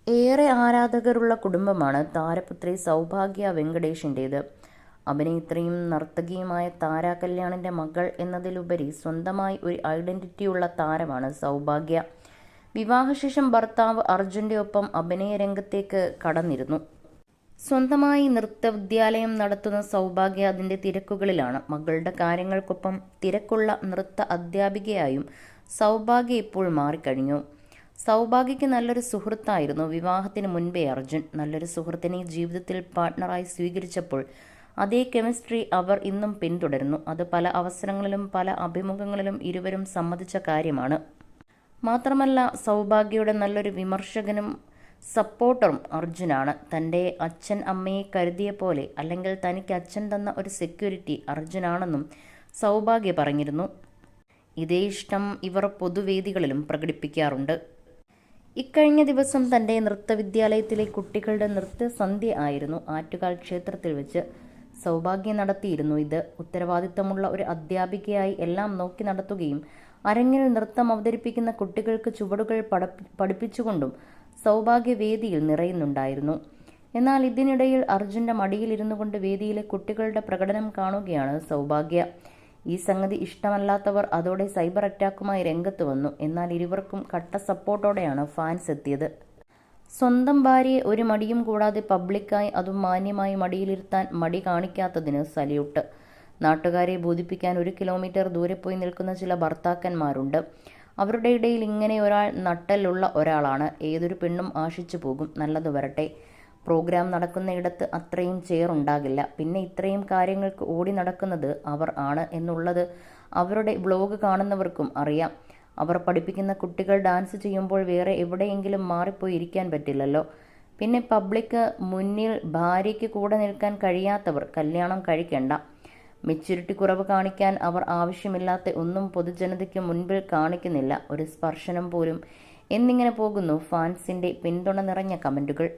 ഏറെ ആരാധകരുള്ള കുടുംബമാണ് താരപുത്രി സൗഭാഗ്യ വെങ്കടേഷിൻ്റേത്. അഭിനേത്രിയും നർത്തകിയുമായ താര കല്യാണിൻ്റെ മകൾ എന്നതിലുപരി സ്വന്തമായി ഒരു ഐഡന്റിറ്റിയുള്ള താരമാണ് സൗഭാഗ്യ. വിവാഹശേഷം ഭർത്താവ് അർജുൻ്റെ ഒപ്പം അഭിനയ രംഗത്തേക്ക് കടന്നിരുന്നു. സ്വന്തമായി നൃത്തവിദ്യാലയം നടത്തുന്ന സൗഭാഗ്യ അതിൻ്റെ തിരക്കുകളിലാണ്. മകളുടെ കാര്യങ്ങൾക്കൊപ്പം തിരക്കുള്ള നൃത്ത അധ്യാപികയായും സൗഭാഗ്യ ഇപ്പോൾ മാറിക്കഴിഞ്ഞു. സൗഭാഗ്യയ്ക്ക് നല്ലൊരു സുഹൃത്തായിരുന്നു വിവാഹത്തിന് മുൻപേ അർജുൻ. നല്ലൊരു സുഹൃത്തിനെ ജീവിതത്തിൽ പാർട്ട്ണറായി സ്വീകരിച്ചപ്പോൾ അതേ കെമിസ്ട്രി അവർ ഇന്നും പിന്തുടരുന്നു. അത് പല അവസരങ്ങളിലും പല അഭിമുഖങ്ങളിലും ഇരുവരും സമ്മതിച്ച കാര്യമാണ്. മാത്രമല്ല, സൗഭാഗ്യയുടെ നല്ലൊരു വിമർശകനും സപ്പോർട്ടറും അർജുനാണ്. തൻ്റെ അച്ഛൻ അമ്മയെ കരുതിയ പോലെ, അല്ലെങ്കിൽ തനിക്ക് അച്ഛൻ തന്ന ഒരു സെക്യൂരിറ്റി അർജുനാണെന്നും സൗഭാഗ്യ പറഞ്ഞിരുന്നു. ഇതേ ഇഷ്ടം ഇവർ പൊതുവേദികളിലും പ്രകടിപ്പിക്കാറുണ്ട്. ഇക്കഴിഞ്ഞ ദിവസം തൻ്റെ നൃത്തവിദ്യാലയത്തിലെ കുട്ടികളുടെ നൃത്തസന്ധ്യ ആയിരുന്നു ആറ്റുകാൽ ക്ഷേത്രത്തിൽ വെച്ച് സൗഭാഗ്യ നടത്തിയിരുന്നു. ഇത് ഉത്തരവാദിത്തമുള്ള ഒരു അധ്യാപികയായി എല്ലാം നോക്കി നടത്തുകയും അരങ്ങിൽ നൃത്തം അവതരിപ്പിക്കുന്ന കുട്ടികൾക്ക് ചുവടുകൾ പഠിപ്പിച്ചുകൊണ്ടും സൗഭാഗ്യ വേദിയിൽ നിറയുന്നുണ്ടായിരുന്നു. എന്നാൽ ഇതിനിടയിൽ അർജുൻ്റെ മടിയിൽ ഇരുന്നു കൊണ്ട് വേദിയിലെ കുട്ടികളുടെ പ്രകടനം കാണുകയാണ് സൗഭാഗ്യ. ഈ സംഗതി ഇഷ്ടമല്ലാത്തവർ അതോടെ സൈബർ അറ്റാക്കുമായി രംഗത്ത് വന്നു. എന്നാൽ ഇരുവർക്കും കട്ട സപ്പോർട്ടോടെയാണ് ഫാൻസ് എത്തിയത്. സ്വന്തം ഭാര്യയെ ഒരു മടിയും കൂടാതെ പബ്ലിക്കായി അതും മാന്യമായി മടിയിലിരുത്താൻ മടി കാണിക്കാത്തതിന് സല്യൂട്ട്. നാട്ടുകാരെ ബോധിപ്പിക്കാൻ 1 കിലോമീറ്റർ ദൂരെ പോയി നിൽക്കുന്ന ചില ഭർത്താക്കന്മാരുണ്ട്. അവരുടെ ഇടയിൽ ഇങ്ങനെ ഒരാൾ നട്ടലുള്ള ഒരാളാണ്. ഏതൊരു പെണ്ണും ആശിച്ചു പോകും, നല്ലത് വരട്ടെ. പ്രോഗ്രാം നടക്കുന്നയിടത്ത് അത്രയും ചെയറുണ്ടാകില്ല. പിന്നെ ഇത്രയും കാര്യങ്ങൾക്ക് ഓടി നടക്കുന്നത് അവർ ആണ് എന്നുള്ളത് അവരുടെ വ്ലോഗ് കാണുന്നവർക്കും അറിയാം. അവർ പഠിപ്പിക്കുന്ന കുട്ടികൾ ഡാൻസ് ചെയ്യുമ്പോൾ വേറെ എവിടെയെങ്കിലും മാറിപ്പോയി ഇരിക്കാൻ പറ്റില്ലല്ലോ. പിന്നെ പബ്ലിക്ക് മുന്നിൽ ഭാര്യയ്ക്ക് കൂടെ നിൽക്കാൻ കഴിയാത്തവർ കല്യാണം കഴിക്കണ്ട. മെച്യൂരിറ്റി കുറവ് കാണിക്കാൻ അവർ ആവശ്യമില്ലാത്ത ഒന്നും പൊതുജനതയ്ക്ക് മുൻപിൽ കാണിക്കുന്നില്ല. ഒരു സ്പർശനം പോലും എന്നിങ്ങനെ പോകുന്നു ഫാൻസിൻ്റെ പിന്തുണ നിറഞ്ഞ കമൻറ്റുകൾ.